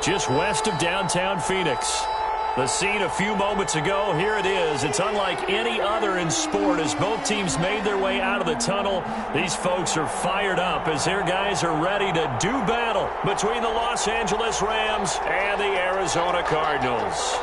just west of downtown Phoenix. The scene a few moments ago, here it is. It's unlike any other in sport as both teams made their way out of the tunnel. These folks are fired up as their guys are ready to do battle between the Los Angeles Rams and the Arizona Cardinals.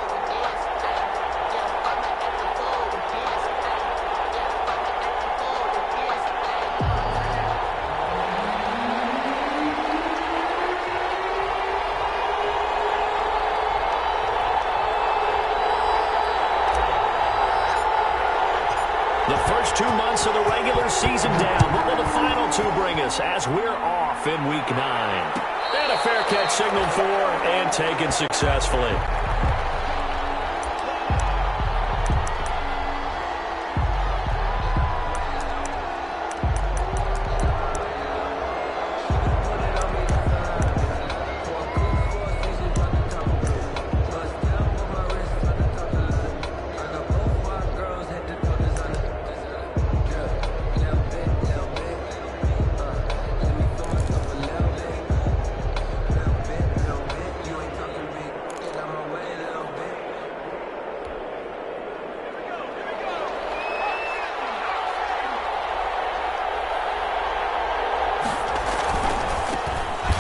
The first 2 months of the regular season down. What will the final two bring us as we're off in Week 9? And a fair catch signaled for and taken successfully.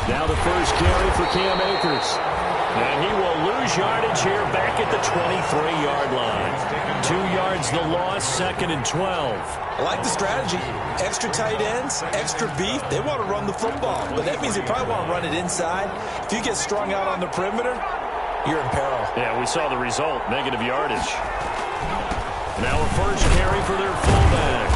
Now the first carry for Cam Akers. And he will lose yardage here back at the 23-yard line. 2 yards the loss, 2nd and 12. I like the strategy. Extra tight ends, extra beef. They want to run the football, but that means they probably want to run it inside. If you get strung out on the perimeter, you're in peril. Yeah, we saw the result, negative yardage. Now a first carry for their fullback.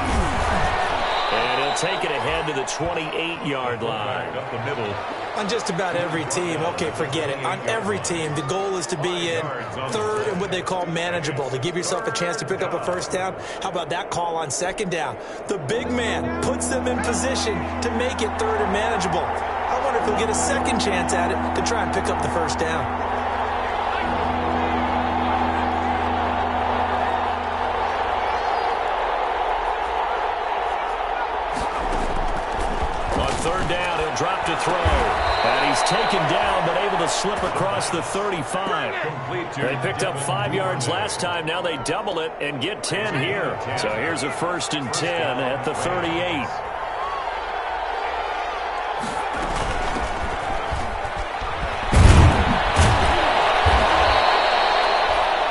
And he'll take it ahead to the 28-yard line. Up the middle. On just about every team, okay, forget it. On every team, the goal is to be in third and what they call manageable, to give yourself a chance to pick up a first down. How about that call on second down? The big man puts them in position to make it third and manageable. I wonder if he'll get a second chance at it to try and pick up the first down. Third down, he'll drop to throw. And he's taken down, but able to slip across the 35. They picked up 5 yards last time. Now they double it and get 10 here. So here's a 1st and 10 at the 38.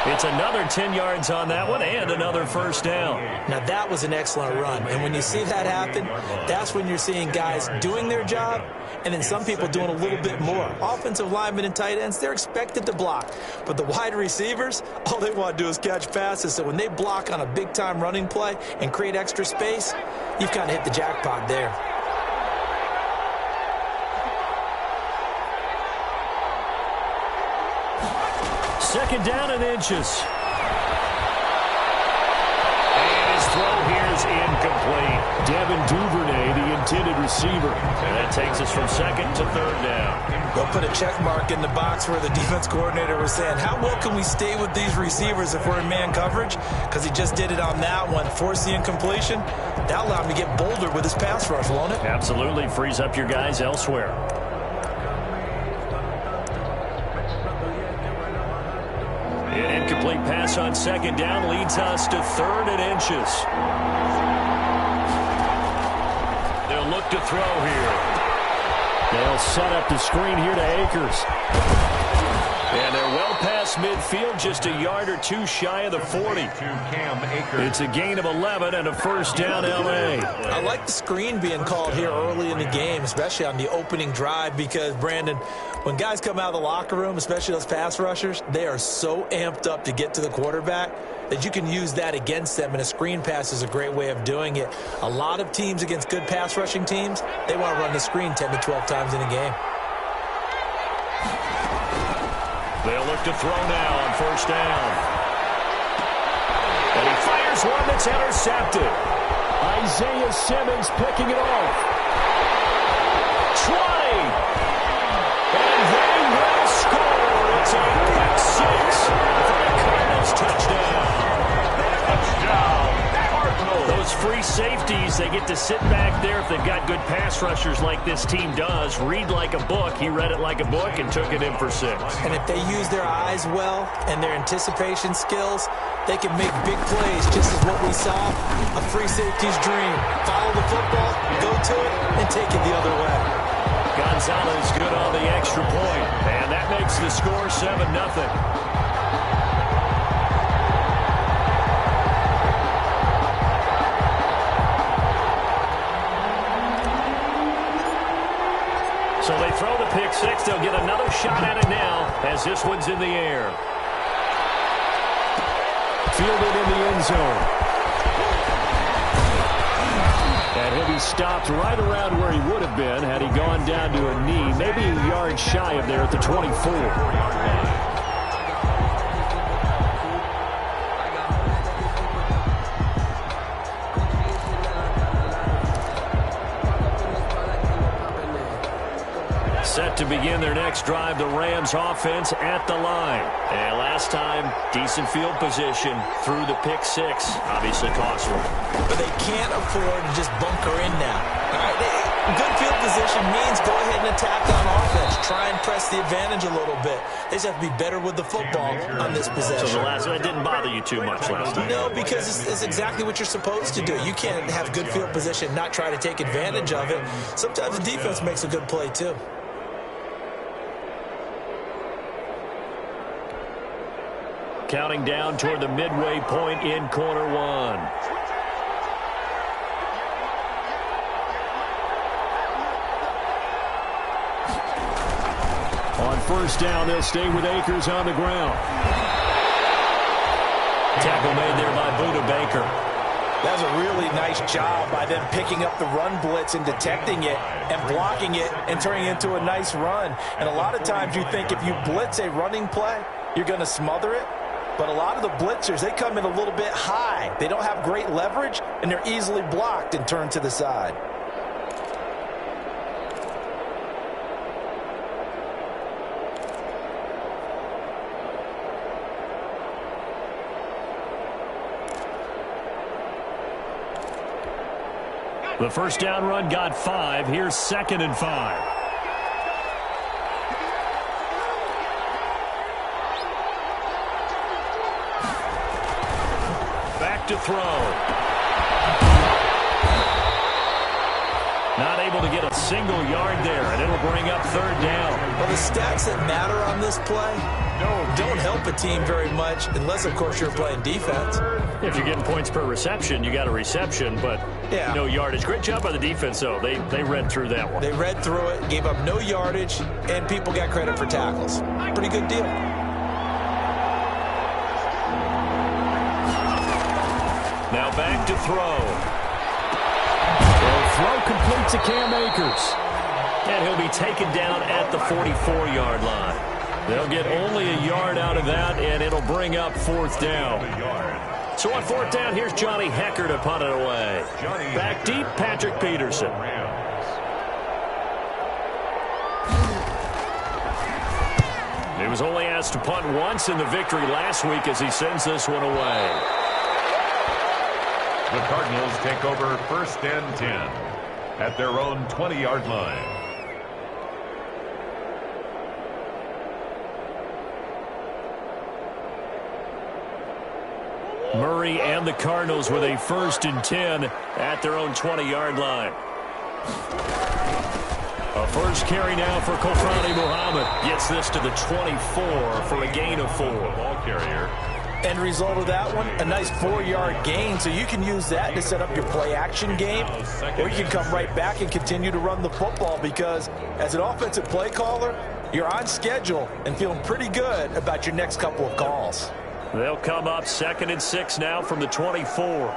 It's another 10 yards on that one and another first down. Now, that was an excellent run. And when you see that happen, that's when you're seeing guys doing their job and then some people doing a little bit more. Offensive linemen and tight ends, they're expected to block. But the wide receivers, all they want to do is catch passes. So when they block on a big-time running play and create extra space, you've kind of hit the jackpot there. Second down and inches. And his throw here is incomplete. Devin Duvernay, the intended receiver. And that takes us from 2nd to 3rd down. They'll put a check mark in the box where the defense coordinator was saying, how well can we stay with these receivers if we're in man coverage? Because he just did it on that one. Force the incompletion. That'll allow him to get bolder with his pass rush, won't it? Absolutely. Frees up your guys elsewhere. An incomplete pass on 2nd down leads us to 3rd and inches. They'll look to throw here. They'll set up the screen here to Akers. And they're well past midfield, just a yard or two shy of the 40. It's a gain of 11 and a first down L.A. I like the screen being called here early in the game, especially on the opening drive, because, Brandon, when guys come out of the locker room, especially those pass rushers, they are so amped up to get to the quarterback that you can use that against them, and a screen pass is a great way of doing it. A lot of teams against good pass rushing teams, they want to run the screen 10 to 12 times in a game. They'll look to throw now on first down. And he fires one that's intercepted. Isaiah Simmons picking it off. 20. And they will score. It's a pick six for the Cardinals touchdown. Touchdown, Cardinals. Those free safeties, they get to sit back there if they've got good pass rushers like this team does. Read like a book. He read it like a book and took it in for 6. And if they use their eyes well and their anticipation skills, they can make big plays, just as what we saw, a free safety's dream. Follow the football, go to it, and take it the other way. Gonzalez good on the extra point, and that makes the score 7-0. So they throw the pick 6. They'll get another shot at it now as this one's in the air. Fielded in the end zone. And he'll be stopped right around where he would have been had he gone down to a knee, maybe a yard shy of there at the 24. Set to begin their next drive, the Rams offense at the line. And last time, decent field position through the pick 6. Obviously costly. But they can't afford to just bunker in now. All right, good field position means go ahead and attack on offense. Try and press the advantage a little bit. They just have to be better with the football on this possession. So that didn't bother you too much last time? No, because it's exactly what you're supposed to do. You can't have good field position, not try to take advantage of it. Sometimes the defense makes a good play too. Counting down toward the midway point in quarter 1. On first down, they'll stay with Akers on the ground. Tackle made there by Buda Baker. That was a really nice job by them picking up the run blitz and detecting it and blocking it and turning it into a nice run. And a lot of times you think if you blitz a running play, you're going to smother it. But a lot of the blitzers, they come in a little bit high. They don't have great leverage, and they're easily blocked and turned to the side. The first down run got 5. Here's 2nd and 5. To throw. Not able to get a single yard there, and it'll bring up 3rd down. Well, the stats that matter on this play don't help a team very much unless, of course, you're playing defense. If you're getting points per reception, you got a reception, but no yardage. Great job by the defense, though. They read through that one. They read through it, gave up no yardage, and people got credit for tackles. Pretty good deal. Now back to throw. The throw complete to Cam Akers. And he'll be taken down at the 44-yard line. They'll get only a yard out of that, and it'll bring up 4th down. So on 4th down, here's Johnny Hecker to punt it away. Back deep, Patrick Peterson. He was only asked to punt once in the victory last week as he sends this one away. The Cardinals take over 1st and 10 at their own 20-yard line. Murray and the Cardinals with a 1st and 10 at their own 20-yard line. A first carry now for Kofrani Muhammad. Gets this to the 24 for a gain of 4. Ball carrier. End result of that one, a nice 4-yard gain. So you can use that to set up your play-action game, or you can come right back and continue to run the football because as an offensive play caller, you're on schedule and feeling pretty good about your next couple of calls. They'll come up 2nd and 6 now from the 24.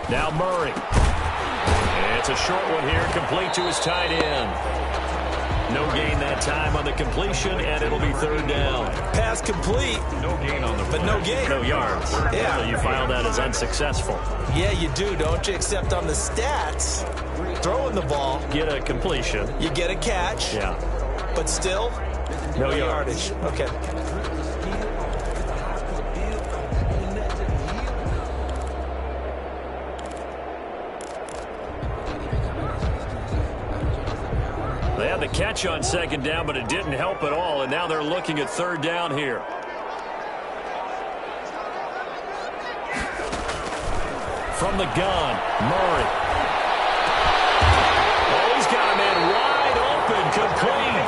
Now Murray. It's a short one here, complete to his tight end. No gain that time on the completion, and it'll be 3rd down. Pass complete. No gain on the but no gain. No yards. Yeah. So you file that as unsuccessful. Yeah, you do, don't you? Except on the stats, throwing the ball. Get a completion. You get a catch. Yeah. But still, no yardage. Okay. had the catch on second down, but it didn't help at all, and now they're looking at third down here. From the gun, Murray. Oh, he's got a man wide open, complete.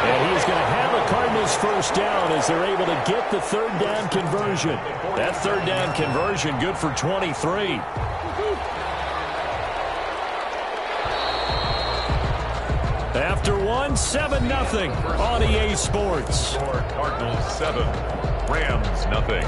And he's going to have the Cardinals first down as they're able to get the third down conversion. That third down conversion good for 23. After one, 7-0 on EA Sports. Cardinals 7, Rams nothing.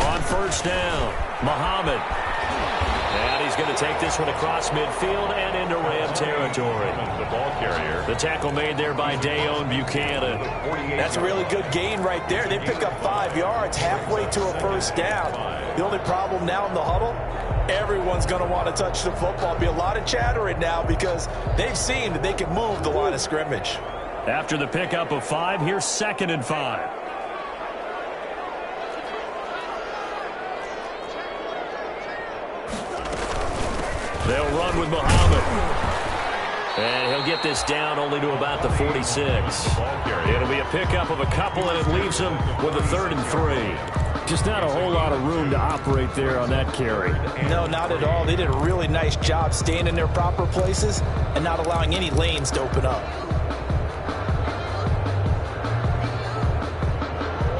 On first down, Muhammad. And he's going to take this one across midfield and into Ram territory. The ball carrier. The tackle made there by Dayon Buchanan. That's a really good gain right there. They pick up 5 yards halfway to a first down. The only problem now in the huddle, everyone's going to want to touch the football. Be a lot of chattering now because they've seen that they can move the line of scrimmage. After the pickup of 5, here's 2nd and 5. They'll run with Muhammad. And he'll get this down only to about the 46. It'll be a pickup of a couple, and it leaves them with a 3rd and 3. Just not a whole lot of room to operate there on that carry. No, not at all. They did a really nice job staying in their proper places and not allowing any lanes to open up.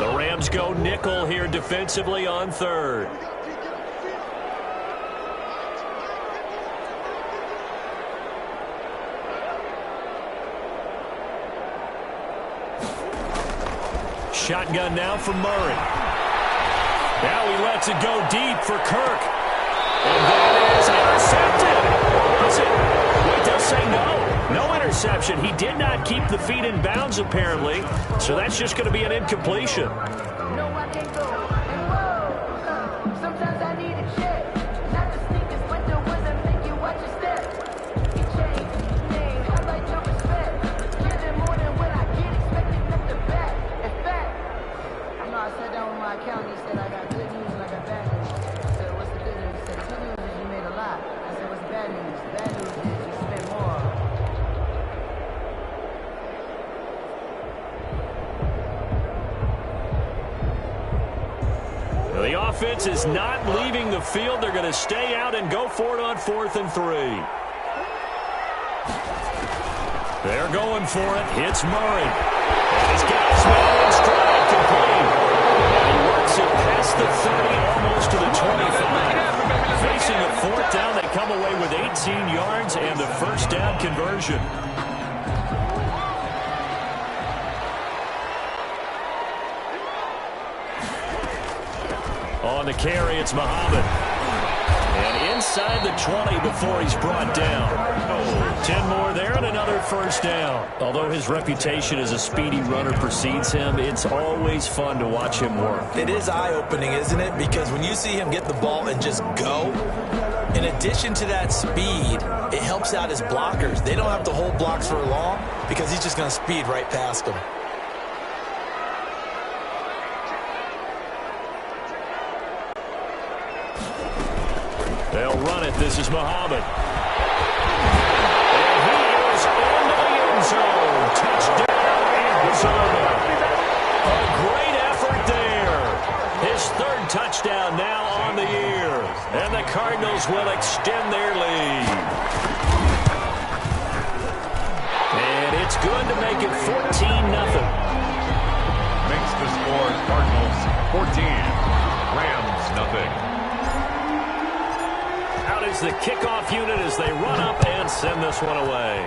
The Rams go nickel here defensively on 3rd. Shotgun now from Murray. Now he lets it go deep for Kirk. And that is intercepted. Or was it? Wait, they'll say no. No interception. He did not keep the feet in bounds, apparently. So that's just going to be an incompletion. No, I can't go. And whoa, sometimes I need a check. Not the sneakers, but the ones that make you watch your step. It changed things. I like your respect. Giving more than what I get, expecting nothing back. In fact, I sat down with my accountant. He said I got good news and I got bad news. I said, what's the good news? He said, good news is you made a lot. I said, what's the bad news? The bad news is you spent more. The offense is not leaving the field. They're going to stay out and go for it on 4th and 3. They're going for it. Hits Murray. And he's got his man in stride, complete. And he works it past the 30, almost to the 25. Facing a 4th down, they come away with 18 yards and the first down conversion. On the carry, it's Muhammad. And inside the 20 before he's brought down. 10 more there and another first down. Although his reputation as a speedy runner precedes him, it's always fun to watch him work. It is eye-opening, isn't it? Because when you see him get the ball and just go, in addition to that speed, it helps out his blockers. They don't have to hold blocks for long because he's just going to speed right past them. They'll run it. This is Muhammad. And he is into the end zone. Touchdown, Arizona. A great effort there. His 3rd touchdown now on the year. And the Cardinals will extend their lead. And it's good to make it 14-0. Makes the score Cardinals 14, Rams nothing. Out is the kickoff unit as they run up and send this one away.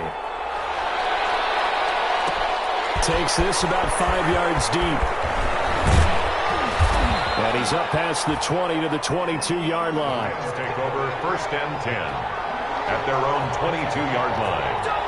Takes this about 5 yards deep. And he's up past the 20 to the 22-yard line. Let's take over 1st and 10 at their own 22-yard line.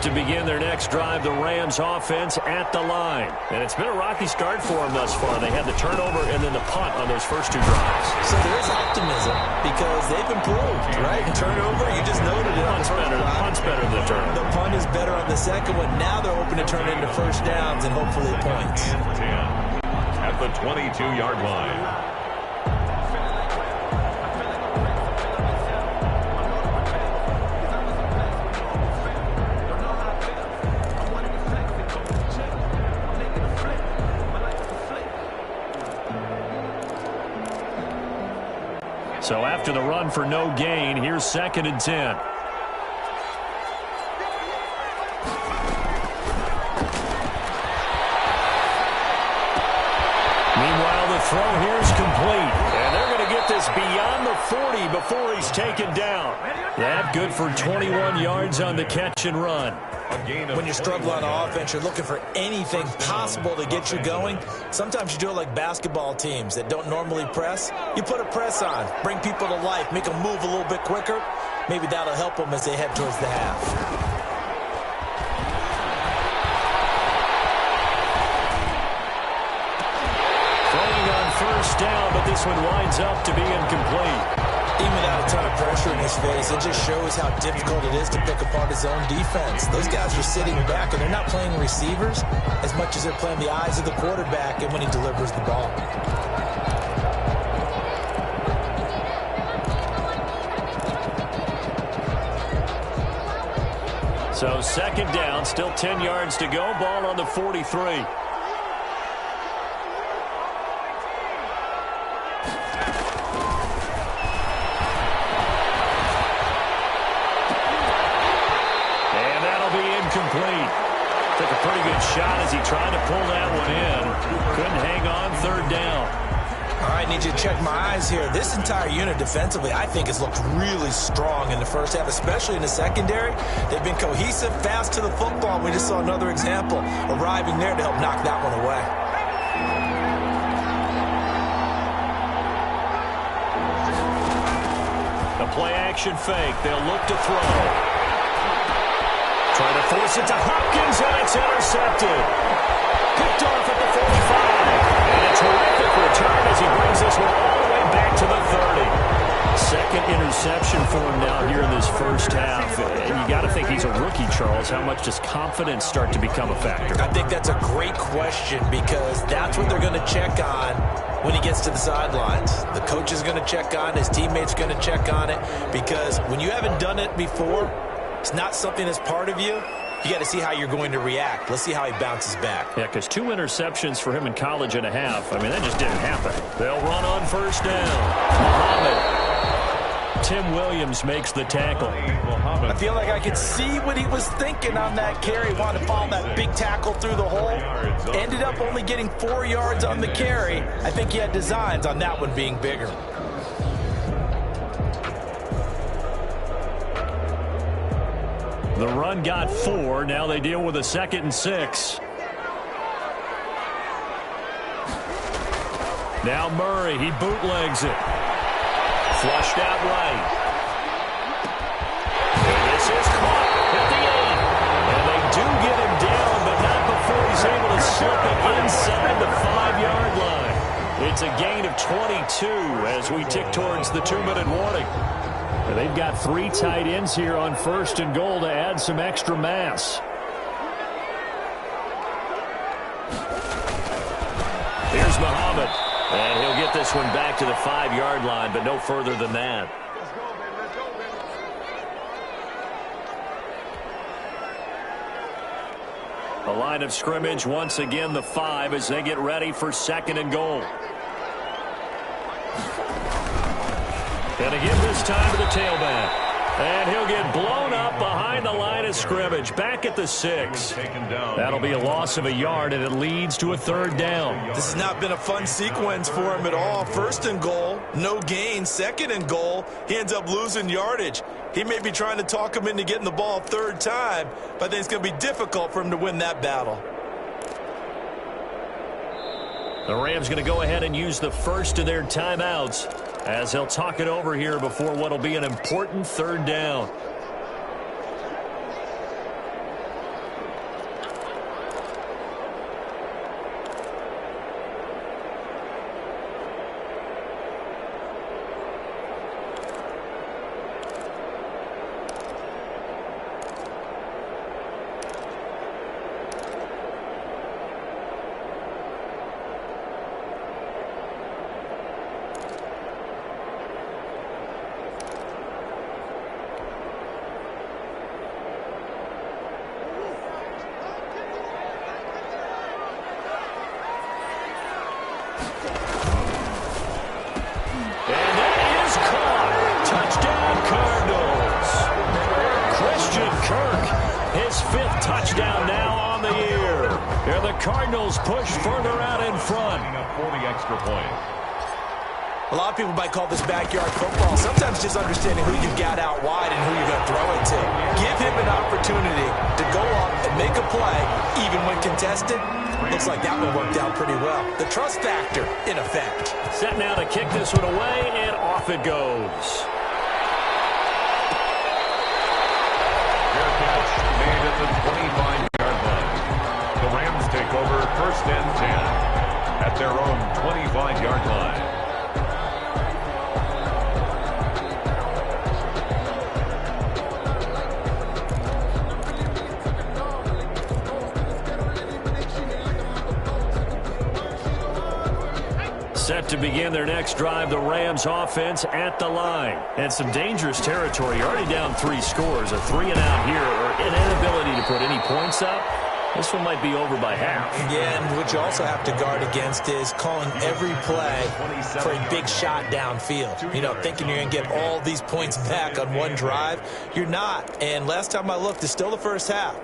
to begin their next drive. The Rams offense at the line. And it's been a rocky start for them thus far. They had the turnover and then the punt on those first 2 drives. So there is optimism because they've improved, right? Turnover, you just noted it. Punt's better than the turnover. The punt is better on the second one. Now they're hoping to turn it into first downs and hopefully points. 10 at the 22-yard line. So after the run for no gain, here's 2nd and 10. Meanwhile, the throw here is complete. And they're going to get this beyond the 40 before he's taken down. That good for 21 yards on the catch and run. When you struggle on offense, you're looking for anything possible to get you going. Sometimes you do it like basketball teams that don't normally press. You put a press on, bring people to life, make them move a little bit quicker. Maybe that'll help them as they head towards the half. Throwing on first down, but this one winds up to be incomplete. Even without a ton of pressure in his face, it just shows how difficult it is to pick apart his own defense. Those guys are sitting back, and they're not playing receivers as much as they're playing the eyes of the quarterback and when he delivers the ball. So 2nd down, still 10 yards to go. Ball on the 43. Took a pretty good shot as he tried to pull that one in. Couldn't hang on 3rd down. All right, need you to check my eyes here. This entire unit defensively, I think, has looked really strong in the first half, especially in the secondary. They've been cohesive, fast to the football. We just saw another example arriving there to help knock that one away. The play-action fake. They'll look to throw. Trying to force it to Hopkins, and it's intercepted. Picked off at the 45. And a terrific return as he brings this one all the way back to the 30. 2nd interception for him now here in this first half. And you got to think he's a rookie, Charles. How much does confidence start to become a factor? I think that's a great question because that's what they're going to check on when he gets to the sidelines. The coach is going to check on it. His teammates are going to check on it because when you haven't done it before, it's not something that's part of you. You got to see how you're going to react. Let's see how he bounces back. Yeah, because 2 interceptions for him in college and a half. I mean, that just didn't happen. They'll run on first down. Muhammad. Tim Williams makes the tackle. I feel like I could see what he was thinking on that carry. Wanted to follow that big tackle through the hole. Ended up only getting 4 yards on the carry. I think he had designs on that one being bigger. The run got 4. Now they deal with a 2nd and 6. Now Murray, he bootlegs it. Flushed out right. And this is caught at the end. And they do get him down, but not before he's able to slip it inside the 5-yard line. It's a gain of 22 as we tick towards the 2-minute warning. And they've got 3 tight ends here on 1st and goal to add some extra mass. Here's Muhammad. And he'll get this one back to the 5-yard line, but no further than that. The line of scrimmage, once again, the 5 as they get ready for 2nd and goal. And again this time to the tailback. And he'll get blown up behind the line of scrimmage. Back at the 6. That'll be a loss of a yard, and it leads to a 3rd down. This has not been a fun sequence for him at all. 1st and goal, no gain. 2nd and goal, he ends up losing yardage. He may be trying to talk him into getting the ball 3rd time, but I think it's going to be difficult for him to win that battle. The Rams going to go ahead and use the first of their timeouts as they'll talk it over here before what will be an important 3rd down. touchdown now on the year. And the Cardinals push further out in front. For the extra point. A lot of people might call this backyard football. Sometimes just understanding who you've got out wide and who you're going to throw it to. Give him an opportunity to go up and make a play, even when contested. Looks like that one worked out pretty well. The trust factor, in effect. Set now to kick this one away, and off it goes. Fair catch made at the 25-yard line. The Rams take over first and 10 at their own 25-yard line. Set to begin their next drive, the Rams offense at the line. And some dangerous territory. Already down 3 scores. A 3-and-out here, or an inability to put any points up. This one might be over by half. Yeah, and what you also have to guard against is calling every play for a big shot downfield. You know, thinking you're going to get all these points back on one drive. You're not. And last time I looked, it's still the first half.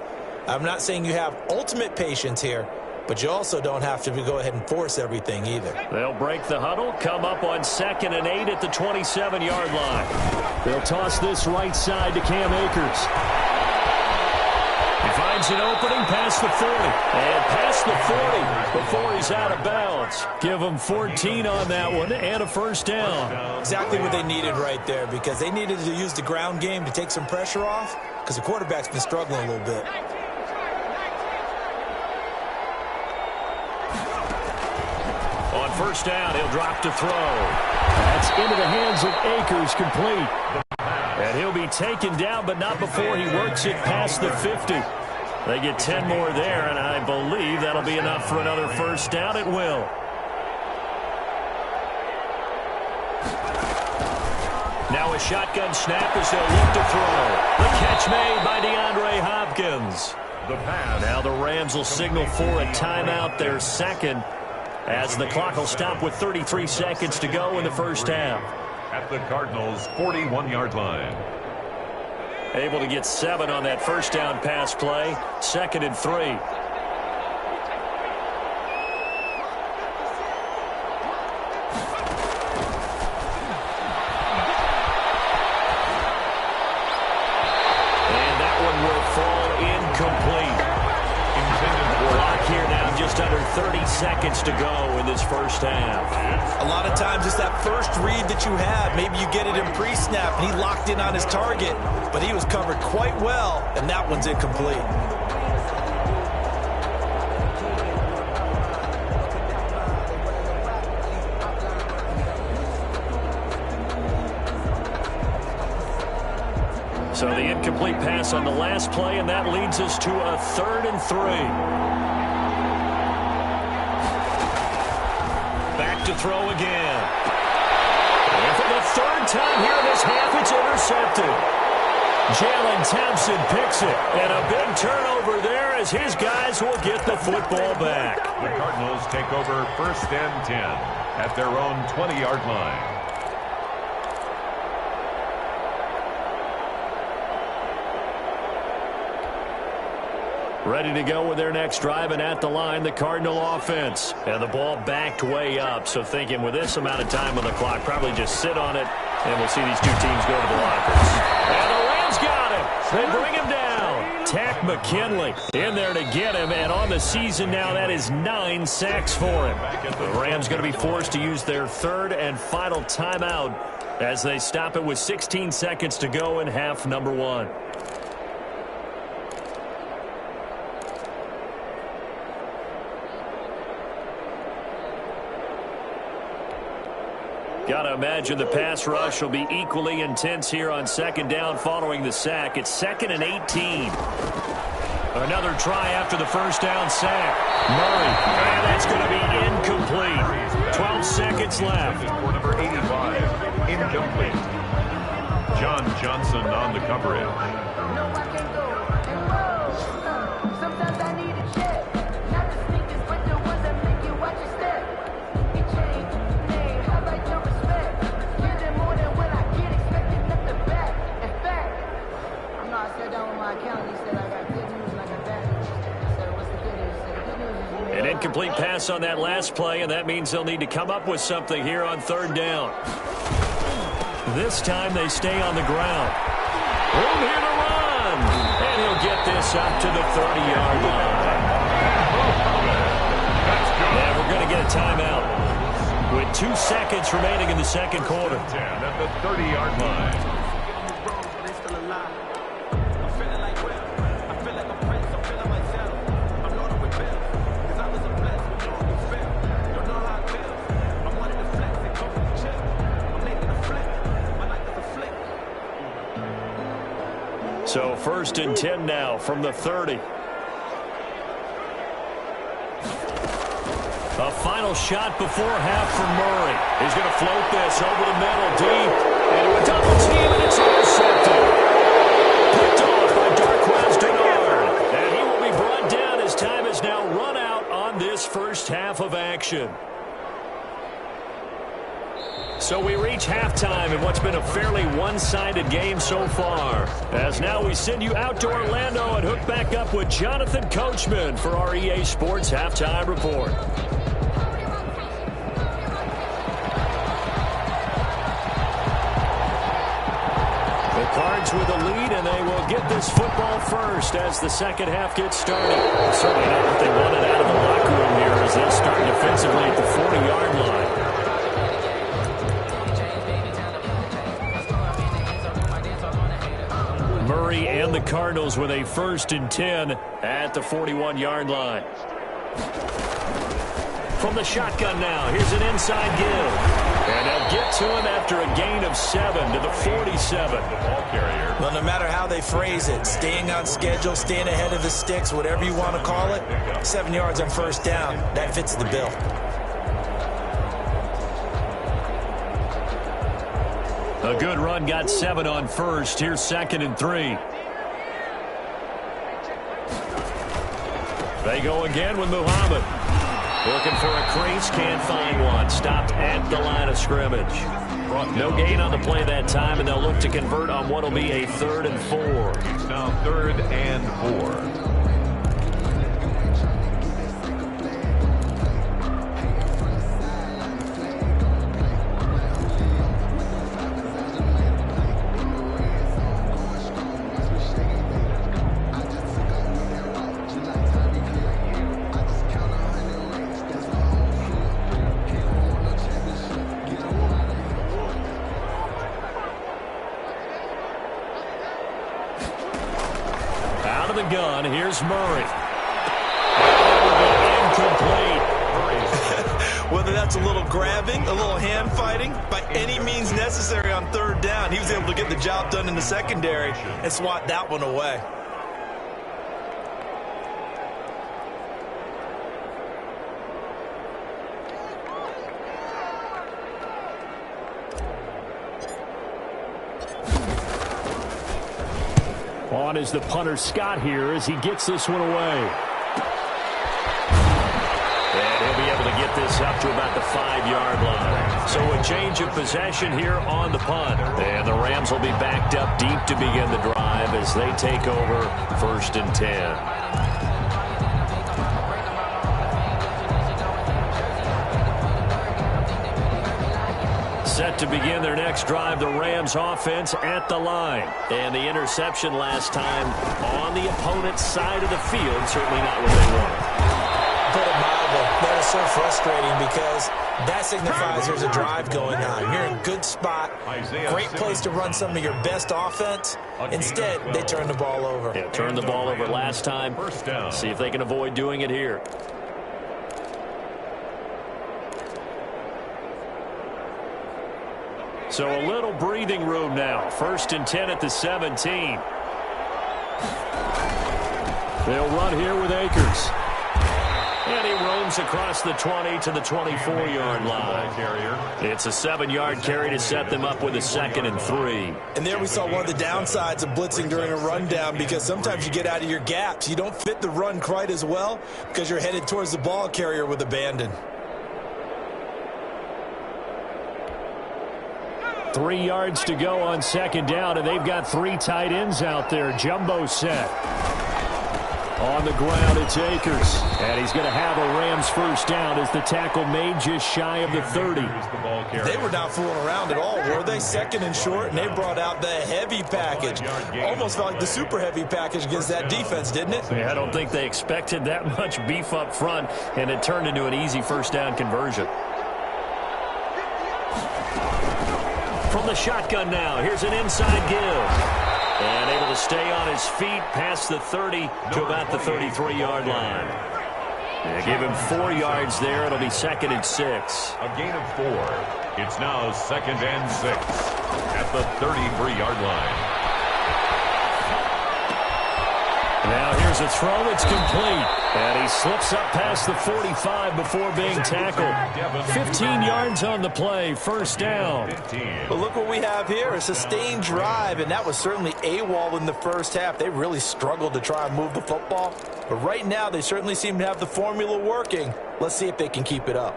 I'm not saying you have ultimate patience here, but you also don't have to go ahead and force everything either. They'll break the huddle, come up on 2nd and 8 at the 27-yard line. They'll toss this right side to Cam Akers. He finds an opening past the 40. And past the 40 before he's out of bounds. Give him 14 on that one and a first down. Exactly what they needed right there, because they needed to use the ground game to take some pressure off, because the quarterback's been struggling a little bit. On first down, he'll drop to throw. That's into the hands of Akers, complete. And he'll be taken down, but not before he works it past the 50. They get 10 more there, and I believe that'll be enough for another first down. It will. Now a shotgun snap as they'll look to throw. The catch made by DeAndre Hopkins. Now the Rams will signal for a timeout, their second, as the clock will stop with 33 seconds to go in the first half. At the Cardinals' 41-yard line. Able to get 7 on that first down pass play. 2nd and 3. And that one will fall incomplete. Clock here now, just under 30 seconds to go in this first half. A lot of times it's that first read that you have. Maybe you get it in pre-snap, and he locked in on his target, but he was covered quite well, and that one's incomplete. So the incomplete pass on the last play, and that leads us to a 3rd and 3. Back to throw again. And for the 3rd time here in this half, it's intercepted. Jalen Thompson picks it, and a big turnover there as his guys will get the football back. The Cardinals take over first and 10 at their own 20-yard line. Ready to go with their next drive, and at the line, the Cardinal offense. And the ball backed way up, so thinking with this amount of time on the clock, probably just sit on it, and we'll see these two teams go to the lockers. And the Rams got him. They bring him down. Tack McKinley in there to get him, and on the season now, that is 9 sacks for him. The Rams going to be forced to use their 3rd and final timeout as they stop it with 16 seconds to go in half number 1. Got to imagine the pass rush will be equally intense here on 2nd down following the sack. It's 2nd and 18. Another try after the first down sack. Murray, and that's going to be incomplete. 12 seconds left. For number 85, incomplete. John Johnson on the coverage. No, I can't go. And whoa, sometimes I need a check. Not the sneakers, but the ones that make you watch your step. He changed his name, I like your respect. Give them more than when I get expected nothing back. In fact, I know I sat down with my accountant, he said I got good news and I got bad news. Incomplete pass on that last play, and that means they'll need to come up with something here on third down. This time they stay on the ground. Room here to run. And he'll get this up to the 30-yard line. And we're going to get a timeout with 2 seconds remaining in the second quarter. 10 at the 30-yard line. So 1st and 10 now from the 30. A final shot before half from Murray. He's going to float this over the middle, deep, into a double team, and it's intercepted. Picked off by Darquez Denard. And he will be brought down as time has now run out on this first half of action. So we reach halftime in what's been a fairly one-sided game so far. As now we send you out to Orlando and hook back up with Jonathan Coachman for our EA Sports Halftime Report. The Cards with a lead, and they will get this football first as the second half gets started. Certainly not what they wanted out of the locker room here as they start defensively at the 40-yard line. Murray and the Cardinals with a 1st and 10 at the 41-yard line. From the shotgun now, here's an inside give. And they'll get to him after a gain of 7 to the 47. The ball carrier. Well, no matter how they phrase it, staying on schedule, staying ahead of the sticks, whatever you want to call it, 7 yards on first down, that fits the bill. A good run got 7 on first. Here's 2nd and 3. They go again with Muhammad. Looking for a crease, can't find one. Stopped at the line of scrimmage. No gain on the play that time, and they'll look to convert on what will be a 3rd and 4. It's now 3rd and 4. Gun. Here's Murray. Incomplete. Whether that's a little grabbing, a little hand fighting, by any means necessary on 3rd down, he was able to get the job done in the secondary and swat that one away. On is the punter Scott here as he gets this one away. And he'll be able to get this up to about the 5-yard line. So a change of possession here on the punt. And the Rams will be backed up deep to begin the drive as they take over 1st and 10. Set to begin their next drive, the Rams offense at the line. And the interception last time on the opponent's side of the field, certainly not what they wanted. Put it mildly, that is so frustrating because that signifies there's a drive going on. You're in a good spot, great place to run some of your best offense. Instead, they turn the ball over. Yeah, turned the ball over last time. First down. See if they can avoid doing it here. So a little breathing room now. 1st and 10 at the 17. They'll run here with Akers. And he roams across the 20 to the 24-yard line. It's a 7-yard carry to set them up with a 2nd and 3. And there we saw one of the downsides of blitzing during a rundown because sometimes you get out of your gaps. You don't fit the run quite as well because you're headed towards the ball carrier with abandon. 3 yards to go on 2nd down, and they've got 3 tight ends out there. Jumbo set. On the ground, it's Akers. And he's going to have a Rams first down as the tackle made just shy of the 30. They were not fooling around at all, were they? Second and short, and they brought out the heavy package. Almost felt like the super heavy package against that defense, didn't it? Yeah, I don't think they expected that much beef up front, and it turned into an easy first down conversion. From the shotgun now, here's an inside give. And able to stay on his feet past the 30 to about the 33-yard line. They give him 4 yards there. It'll be second and 6. A gain of 4. It's now second and 6 at the 33-yard line. Now here's a throw. It's complete. And he slips up past the 45 before being tackled. 15 yards on the play. First down. But look what we have here. A sustained drive, and that was certainly AWOL in the first half. They really struggled to try and move the football. But right now, they certainly seem to have the formula working. Let's see if they can keep it up.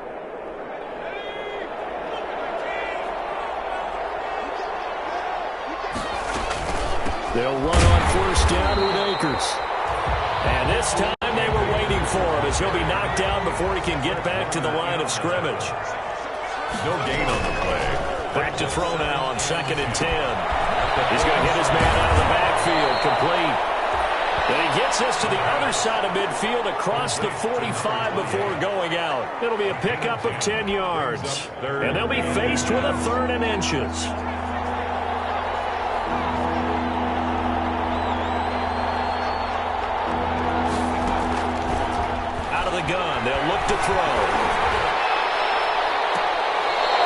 They'll run on first down with Akers. And this time they were waiting for him as he'll be knocked down before he can get back to the line of scrimmage. No gain on the play. Back to throw now on second and 10. He's going to hit his man out of the backfield, complete. And he gets us to the other side of midfield across the 45 before going out. It'll be a pickup of 10 yards. And they'll be faced with a 3rd and inches. Gun. They'll look to throw.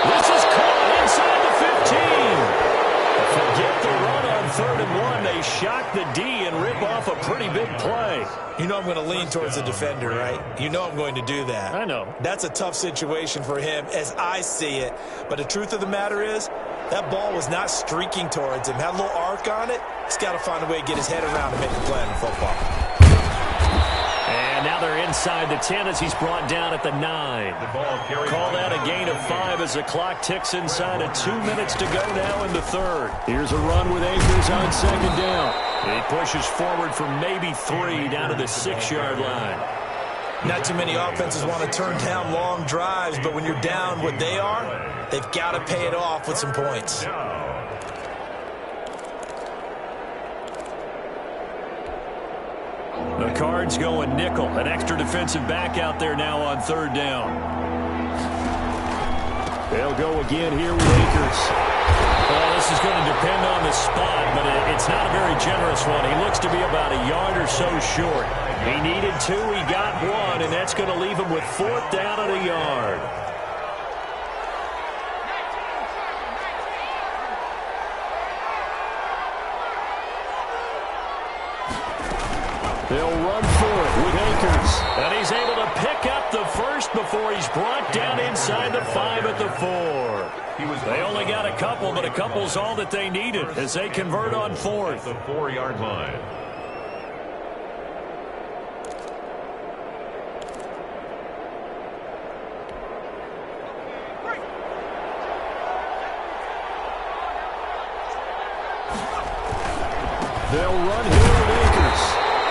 This is caught inside the 15. Forget the run on 3rd and 1. They shock the D and rip off a pretty big play. You know I'm going to lean towards the defender, right? You know I'm going to do that. I know. That's a tough situation for him as I see it. But the truth of the matter is, that ball was not streaking towards him. Had a little arc on it. He's got to find a way to get his head around and make a play on the football. And now they're inside the 10 as he's brought down at the 9. Call that a gain of 5 as the clock ticks inside of 2 minutes to go now in the 3rd. Here's a run with Akers on second down. He pushes forward for maybe 3 down to the 6-yard line. Not too many offenses want to turn down long drives, but when you're down what they are, they've got to pay it off with some points. The Cards going nickel. An extra defensive back out there now on 3rd down. They'll go again here with Akers. Well, this is going to depend on the spot, but it's not a very generous one. He looks to be about a yard or so short. He needed 2, he got 1, and that's going to leave him with 4th down at a yard. They'll run for it with Akers. And he's able to pick up the first before he's brought down inside the 5 at the 4. They only got a couple, but a couple's all that they needed as they convert on 4th. The 4-yard line. They'll run here with Akers.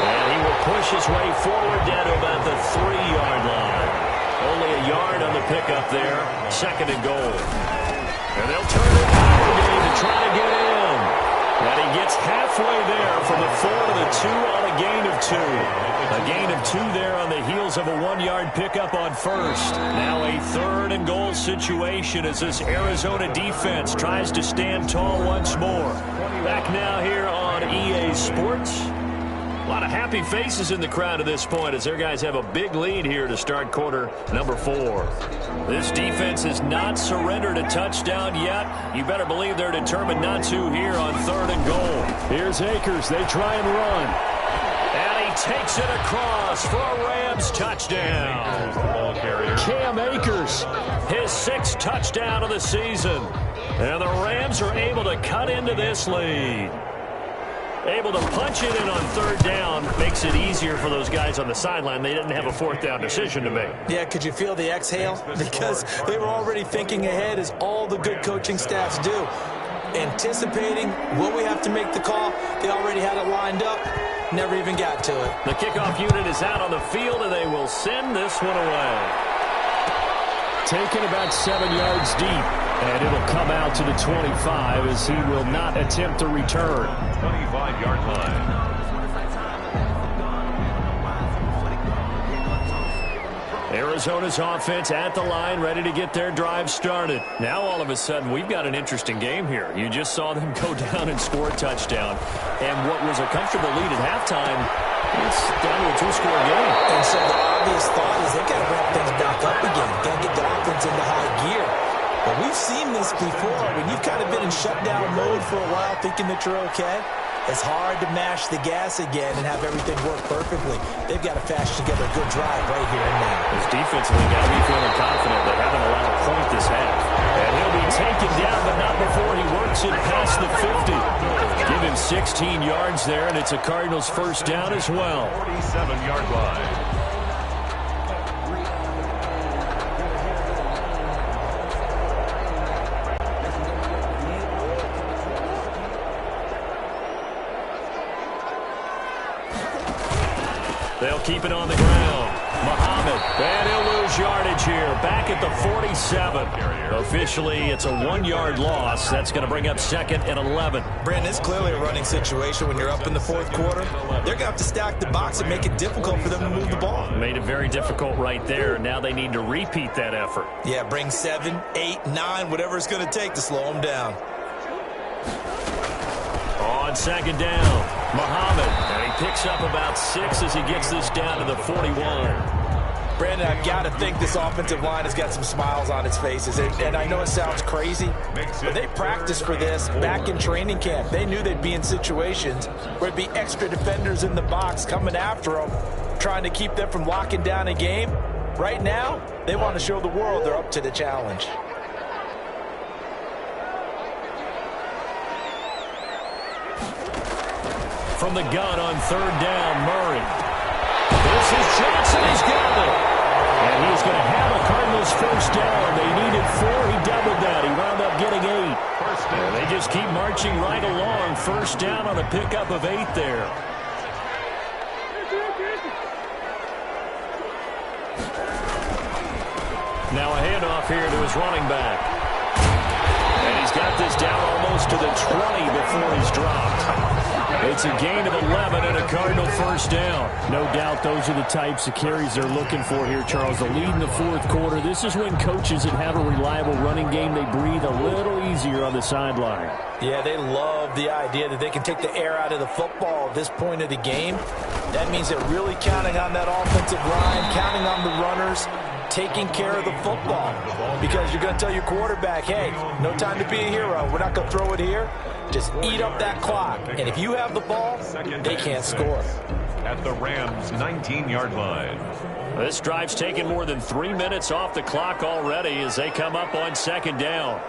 And he will push his way forward down to about the 3-yard line. Only a yard on the pickup there. 2nd and goal. And they'll turn it power game to try to get in. And he gets halfway there from the 4 to the 2 on a gain of 2. A gain of 2 there on the heels of a 1-yard pickup on first. Now a 3rd and goal situation as this Arizona defense tries to stand tall once more. Back now here on EA Sports. A lot of happy faces in the crowd at this point as their guys have a big lead here to start quarter number 4. This defense has not surrendered a touchdown yet. You better believe they're determined not to here on 3rd and goal. Here's Akers. They try and run. And he takes it across for a Rams touchdown. Cam Akers, his 6th touchdown of the season. And the Rams are able to cut into this lead. Able to punch it in on 3rd down makes it easier for those guys on the sideline. They didn't have a 4th down decision to make. Yeah, could you feel the exhale? Because they were already thinking ahead as all the good coaching staffs do. anticipating, will we have to make the call? They already had it lined up, never even got to it. The kickoff unit is out on the field, and they will send this one away. Taken about 7 yards deep, and it'll come out to the 25 as he will not attempt to return. 25-yard line. Arizona's offense at the line, ready to get their drive started. Now, all of a sudden, we've got an interesting game here. You just saw them go down and score a touchdown. And what was a comfortable lead at halftime, it's down to a two-score game. And so the obvious thought is they got to ramp things back up again. Got to get the offense into high gear. But we've seen this before. When you've kind of been in shutdown mode for a while thinking that you're okay, it's hard to mash the gas again and have everything work perfectly. They've got to fashion together a good drive right here and now. His defensively got to be feeling confident they haven't allowed a point this half. And he'll be taken down, but not before he works it past the 50. Give him 16 yards there, and it's a Cardinals first down as well. 47-yard line. They'll keep it on the ground. Muhammad, and he'll lose yardage here. Back at the 47. Officially, it's a 1-yard loss. That's going to bring up 2nd and 11. Brandon, it's clearly a running situation when you're up in the fourth quarter. They're going to have to stack the box and make it difficult for them to move the ball. Made it very difficult right there. Now they need to repeat that effort. Yeah, bring 7, 8, 9, whatever it's going to take to slow them down. On 2nd down, Muhammad, and he picks up about 6 as he gets this down to the 41. Brandon, I've got to think this offensive line has got some smiles on its faces. And I know it sounds crazy, but they practiced for this back in training camp. They knew they'd be in situations where it'd be extra defenders in the box coming after them, trying to keep them from locking down a game. Right now, they want to show the world they're up to the challenge. From the gun on 3rd down, Murray. This is Johnson. He's got it. And he's going to have a Cardinals first down. They needed 4. He doubled that. He wound up getting 8. And they just keep marching right along. First down on a pickup of 8 there. Now a handoff here to his running back. And he's got this down almost to the 20 before he's dropped. It's a gain of 11 and a Cardinal first down. No doubt those are the types of carries they're looking for here, Charles. The lead in the fourth quarter. This is when coaches that have a reliable running game, they breathe a little easier on the sideline. Yeah, they love the idea that they can take the air out of the football at this point of the game. That means they're really counting on that offensive line, counting on the runners, taking care of the football. Because you're going to tell your quarterback, hey, no time to be a hero. We're not going to throw it here. Just eat up that clock. And if you have the ball, they can't score. At the Rams' 19-yard line. This drive's taken more than 3 minutes off the clock already as they come up on 2nd down.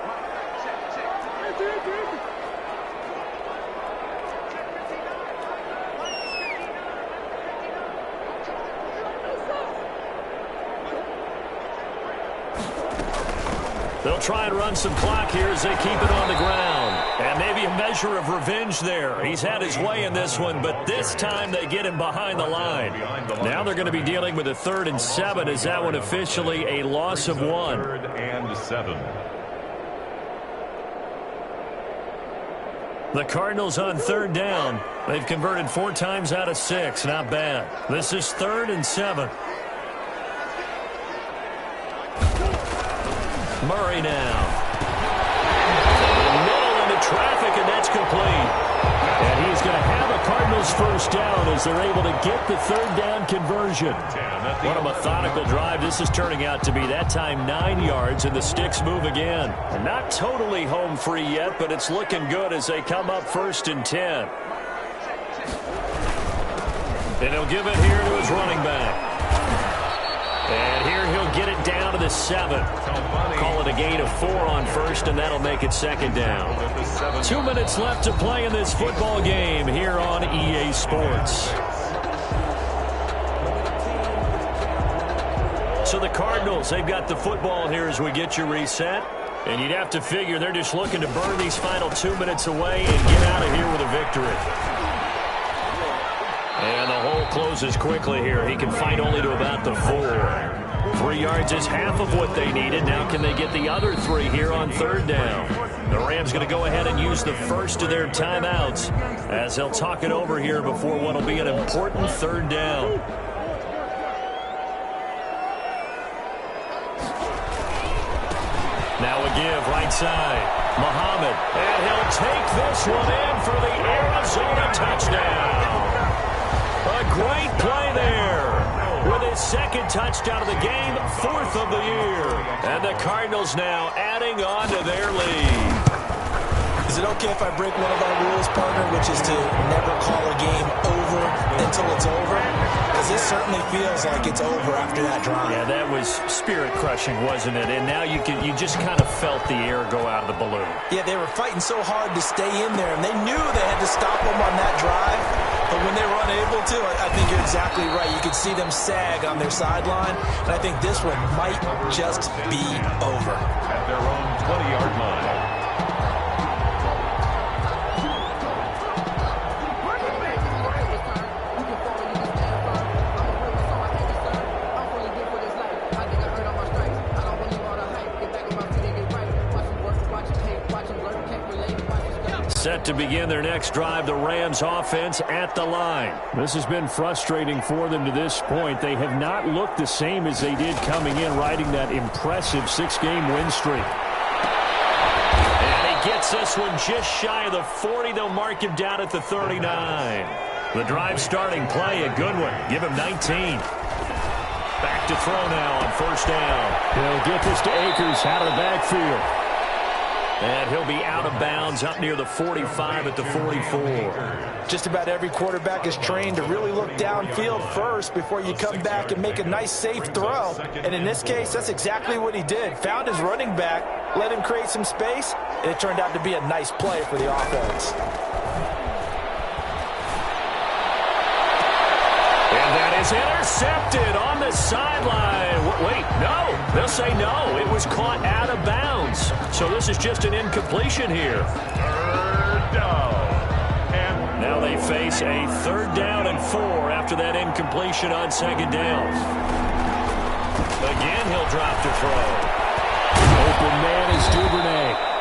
They'll try and run some clock here as they keep it on the ground. And maybe a measure of revenge there. He's had his way in this one, but this time they get him behind the line. Now they're going to be dealing with a 3rd and 7. Is that one officially a loss of 1? 3rd and 7. The Cardinals on 3rd down. They've converted 4 times out of 6. Not bad. This is 3rd and 7. Murray now. Middle into traffic, and that's complete. And he's going to have a Cardinals first down as they're able to get the 3rd down conversion. What a methodical drive this is turning out to be. That time 9 yards, and the sticks move again. And not totally home free yet, but it's looking good as they come up 1st and 10. And he'll give it here to his running back. And here he'll get it down to the 7. Call it a gain of 4 on 1st, and that'll make it 2nd down. 2 minutes left to play in this football game here on EA Sports. So the Cardinals, they've got the football here as we get you reset. And you'd have to figure they're just looking to burn these final 2 minutes away and get out of here with a victory. And the hole closes quickly here. He can fight only to about the 4. 3 yards is half of what they needed. Now can they get the other 3 here on 3rd down? The Rams going to go ahead and use the first of their timeouts as they'll talk it over here before what will be an important 3rd down. Now a give, right side. Muhammad, and he'll take this one in for the Arizona touchdown. A great play there. With his 2nd touchdown of the game, 4th of the year. And the Cardinals now adding on to their lead. Is it okay if I break one of our rules, partner, which is to never call a game over until it's over? Because this certainly feels like it's over after that drive. Yeah, that was spirit-crushing, wasn't it? And now you just kind of felt the air go out of the balloon. Yeah, they were fighting so hard to stay in there, and they knew they had to stop them on that drive. But when they were unable to, I think you're exactly right. You could see them sag on their sideline, and I think this one might just be over. At their own 20-yard line. Set to begin their next drive, the Rams offense at the line. This has been frustrating for them to this point. They have not looked the same as they did coming in, riding that impressive 6-game win streak. And he gets this one just shy of the 40. They'll mark him down at the 39. The drive starting play, a good one. Give him 19. Back to throw now on 1st down. He'll get this to Akers out of the backfield. And he'll be out of bounds up near the 45 at the 44. Just about every quarterback is trained to really look downfield first before you come back and make a nice, safe throw. And in this case, that's exactly what he did. Found his running back, let him create some space, and it turned out to be a nice play for the offense. And that is intercepted on the sideline. Wait, no. They'll say no. It was caught out of bounds. So this is just an incompletion here. 3rd down. And now they face a 3rd down and 4 after that incompletion on 2nd down. Again, he'll drop to throw. Open man is Duvernay.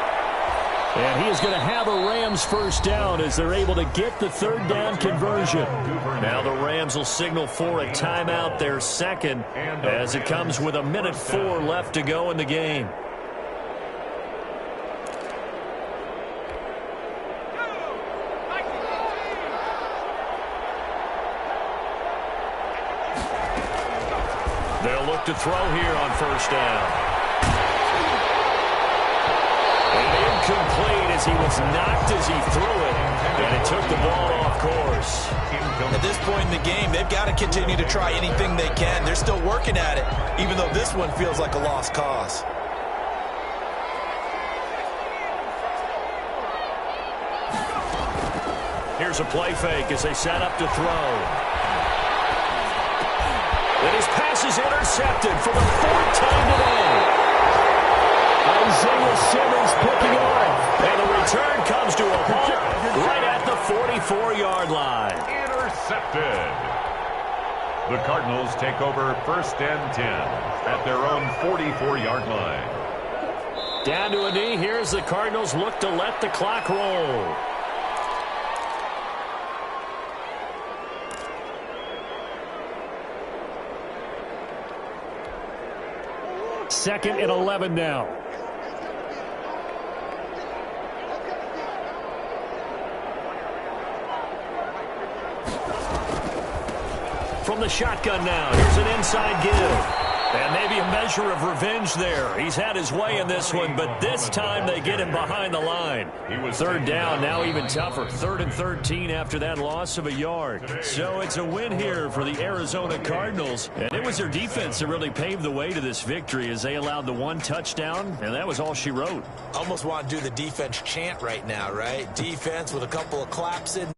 And he is going to have a Rams 1st down as they're able to get the 3rd down conversion. Now the Rams will signal for a timeout, their 2nd, as it comes with 1:04 left to go in the game. They'll look to throw here on 1st down. Incomplete as he was knocked as he threw it, and it took the ball off course. At this point in the game, they've got to continue to try anything they can. They're still working at it, even though this one feels like a lost cause. Here's a play fake as they set up to throw. And his pass is intercepted for the 4th time today. Isaiah Simmons picking off. And the return comes to a halt right at the 44-yard line. intercepted. The Cardinals take over 1st and 10 at their own 44-yard line. Down to a knee. Here's the Cardinals look to let the clock roll. Second and 11 now. From the shotgun now, here's an inside give. And maybe a measure of revenge there. He's had his way in this one, but this time they get him behind the line. 3rd down, now even tougher. 3rd and 13 after that loss of a yard. So it's a win here for the Arizona Cardinals. And it was their defense that really paved the way to this victory as they allowed the 1 touchdown, and that was all she wrote. Almost want to do the defense chant right now, right? Defense with a couple of claps in